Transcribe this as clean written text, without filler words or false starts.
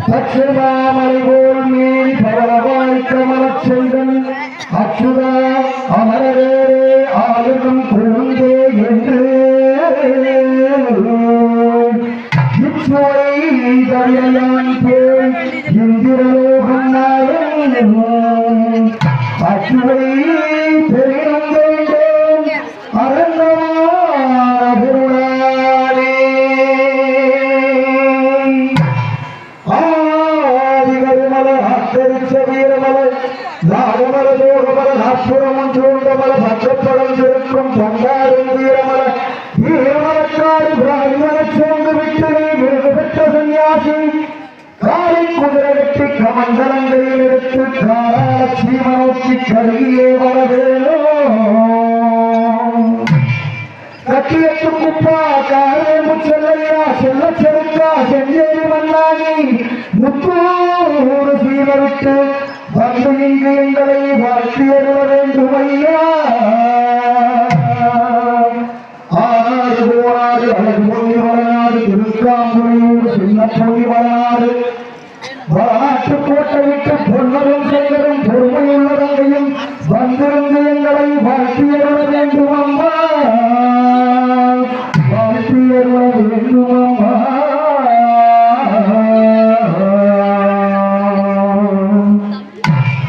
பச்சைமாமலை போல் மீறி பரவாய் கமலச் செல்வன் அச்சுதா அமரரே ஆளும் கொழுந்தே என்று இச்சுவை தவிரலான் போய் இந்திரலோகம் அச்சுவை பெரிடம் வேண்டும் அரங்கமான பொருளாலே ஆதிகருமல அத்தரிச்ச வீரமல ராகமல தோகமல நாற்புறமும் சூழ்ந்தமல பச்சப்படம் இருக்கும் பங்காரும் வீரமல வீரமலக்காடு பிராமண சேர்ந்து விட்டு விருது பெற்ற சன்னியாசி காலை குதிரை வெட்டி கமண்டலங்களில் எடுத்து காராள சீமனோக்கி கருகியே வரவேலோ கட்டியத்து குப்பா காரே முச்செல்லையா செல்ல செருக்கா செஞ்சேரி மன்னாகி முத்தூர் சீம விட்டு வந்து இங்கு எங்களை வாழ்த்தியருள வேண்டும் ஐயா ஆனாடு போராடு அழகு பொங்கி வளநாடு திருக்காம்புரையோடு சின்ன பொங்கி வளநாடு வரலாற்று கோட்டை விட்டு பொன்னரும் செய்தரும் பொறுமையுள்ளதையும் வந்திருந்து எங்களை வாழ்த்தியருள வேண்டும்